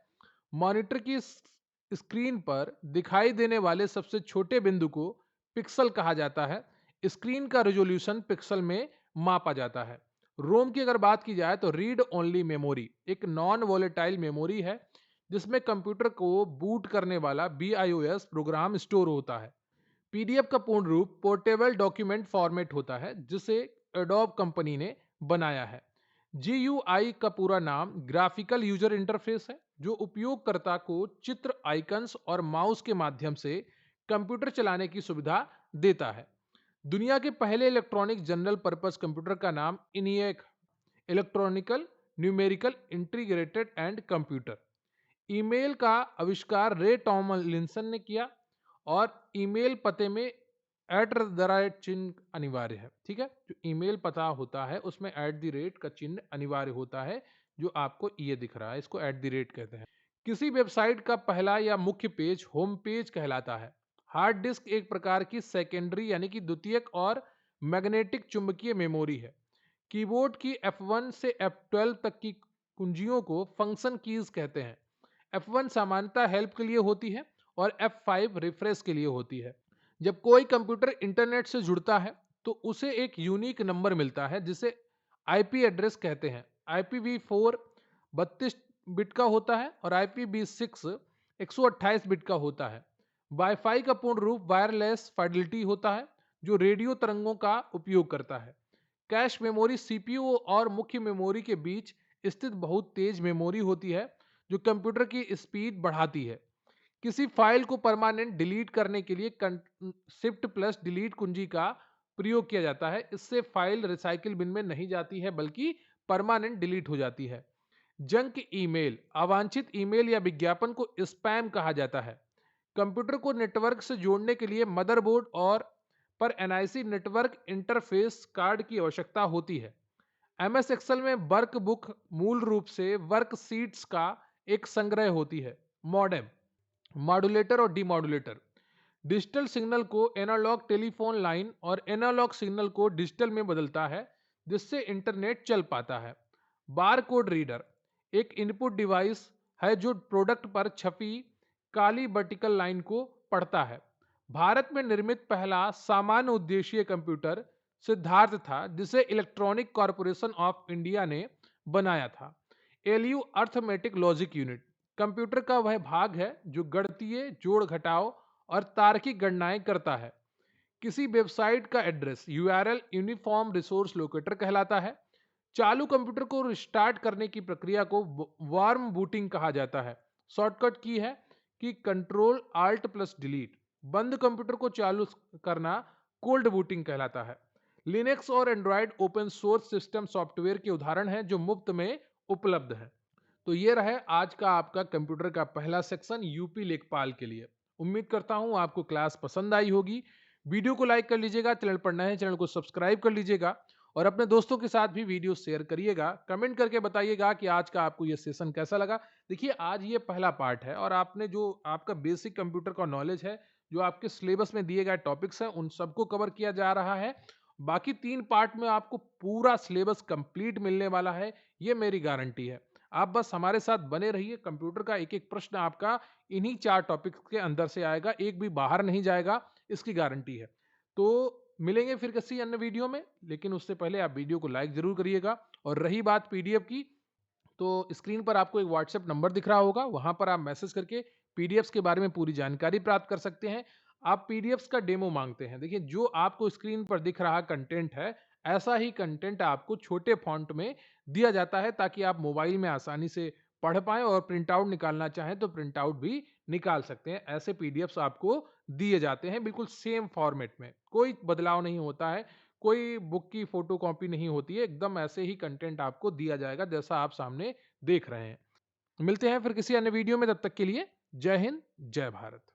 मॉनिटर की स्क्रीन पर दिखाई देने वाले सबसे छोटे बिंदु को पिक्सल कहा जाता है। स्क्रीन का रेजोल्यूशन पिक्सल में मापा जाता है। रोम की अगर बात की जाए तो रीड ओनली मेमोरी एक नॉन वोलेटाइल मेमोरी है जिसमें कंप्यूटर को बूट करने वाला BIOS प्रोग्राम स्टोर होता है। PDF का पूर्ण रूप पोर्टेबल डॉक्यूमेंट फॉर्मेट होता है जिसे एडोब कंपनी ने बनाया है। GUI का पूरा नाम ग्राफिकल यूजर इंटरफेस है जो उपयोगकर्ता को चित्र, आइकन्स और माउस के माध्यम से कंप्यूटर चलाने की सुविधा देता है। दुनिया के पहले इलेक्ट्रॉनिक जनरल पर्पस कंप्यूटर का नाम ENIAC electronical numerical integrated and computer. Email का आविष्कार रे टॉमलिंसन ने किया और ईमेल पते में एट द रेट चिन्ह अनिवार्य है। ठीक है, जो ईमेल पता होता है उसमें एट द रेट का चिन्ह अनिवार्य होता है। जो आपको ये दिख रहा है इसको एट द रेट कहते हैं। किसी वेबसाइट का पहला या मुख्य पेज होम पेज कहलाता है। हार्ड डिस्क एक प्रकार की सेकेंडरी यानी कि द्वितीयक और मैग्नेटिक चुंबकीय मेमोरी है। कीबोर्ड की F1 से F12 तक की कुंजियों को फंक्शन कीज कहते हैं। F1 सामान्यतः हेल्प के लिए होती है और F5 रिफ्रेश के लिए होती है। जब कोई कंप्यूटर इंटरनेट से जुड़ता है तो उसे एक यूनिक नंबर मिलता है जिसे IP एड्रेस कहते हैं। IPv4 32 बिट का होता है और IPv6 128 बिट का होता है। वाईफाई का पूर्ण रूप वायरलेस फाइडेलिटी होता है जो रेडियो तरंगों का उपयोग करता है। कैश मेमोरी CPU और मुख्य मेमोरी के बीच स्थित बहुत तेज मेमोरी होती है जो कंप्यूटर की स्पीड बढ़ाती है। किसी फाइल को परमानेंट डिलीट करने के लिए शिफ्ट प्लस डिलीट कुंजी का प्रयोग किया जाता है। इससे फाइल रिसाइकिल बिन में नहीं जाती है बल्कि परमानेंट डिलीट हो जाती है। जंक ईमेल अवांछित ईमेल या विज्ञापन को स्पैम कहा जाता है। कंप्यूटर को नेटवर्क से जोड़ने के लिए मदरबोर्ड और पर NIC नेटवर्क इंटरफेस कार्ड की आवश्यकता होती है। MS एक्सेल में वर्क बुक मूल रूप से वर्क शीट्स का एक संग्रह होती है। मॉडेम मॉड्यूलेटर और डीमॉड्यूलेटर डिजिटल सिग्नल को एनालॉग टेलीफोन लाइन और एनालॉग सिग्नल को डिजिटल में बदलता है जिससे इंटरनेट चल पाता है। बार कोड रीडर एक इनपुट डिवाइस है जो प्रोडक्ट पर छपी काली वर्टिकल लाइन को पढ़ता है। भारत में निर्मित पहला सामान्य उद्देशीय कंप्यूटर सिद्धार्थ था जिसे इलेक्ट्रॉनिक कॉरपोरेशन ऑफ इंडिया ने बनाया था। LU arithmetic logic unit computer का वह भाग है जो गणितीय जोड़ घटाव और तार्किक गणनाएं करता है। किसी वेबसाइट का address URL uniform resource locator कहलाता है। चालू कंप्यूटर को रिस्टार्ट करने की प्रक्रिया को वार्म बूटिंग कहा जाता है। शॉर्टकट की है कि कंट्रोल आल्ट प्लस डिलीट। बंद कंप्यूटर को चालू करना कोल्ड बूटिंग कहलाता है। लिनक्स और Android open source system software के उदाहरण हैं जो मुफ्त में उपलब्ध है। तो ये रहे आज का आपका कंप्यूटर का पहला सेक्शन यूपी लेखपाल के लिए। उम्मीद करता हूं आपको क्लास पसंद आई होगी। वीडियो को लाइक कर लीजिएगा, चैनल पर नए हैं चैनल को सब्सक्राइब कर लीजिएगा और अपने दोस्तों के साथ भी वीडियो शेयर करिएगा। कमेंट करके बताइएगा कि आज का आपको ये सेशन कैसा लगा। देखिए आज ये पहला पार्ट है और आपने जो आपका बेसिक कंप्यूटर का नॉलेज है, जो आपके सिलेबस में दिए गए टॉपिक्स हैं उन सबको कवर किया जा रहा है। बाकी 3 पार्ट में आपको पूरा सिलेबस कंप्लीट मिलने वाला है, ये मेरी गारंटी है। आप बस हमारे साथ बने रहिए। कंप्यूटर का एक एक प्रश्न आपका इन्हीं 4 टॉपिक्स के अंदर से आएगा, एक भी बाहर नहीं जाएगा, इसकी गारंटी है। तो मिलेंगे फिर किसी अन्य वीडियो में, लेकिन उससे पहले आप वीडियो को लाइक जरूर करिएगा। और रही बात PDF की, तो स्क्रीन पर आपको एक व्हाट्सएप नंबर दिख रहा होगा, वहां पर आप मैसेज करके PDFs के बारे में पूरी जानकारी प्राप्त कर सकते हैं। आप PDFs का डेमो मांगते हैं, देखिए जो आपको स्क्रीन पर दिख रहा कंटेंट है, ऐसा ही कंटेंट आपको छोटे फॉन्ट में दिया जाता है ताकि आप मोबाइल में आसानी से पढ़ पाएं और प्रिंट आउट निकालना चाहें तो प्रिंट आउट भी निकाल सकते हैं। ऐसे PDFs आपको दिए जाते हैं बिल्कुल सेम फॉर्मेट में, कोई बदलाव नहीं होता है, कोई बुक की फोटोकॉपी नहीं होती है, एकदम ऐसे ही कंटेंट आपको दिया जाएगा जैसा आप सामने देख रहे हैं। मिलते हैं फिर किसी अन्य वीडियो में, तब तक के लिए जय हिंद जय भारत।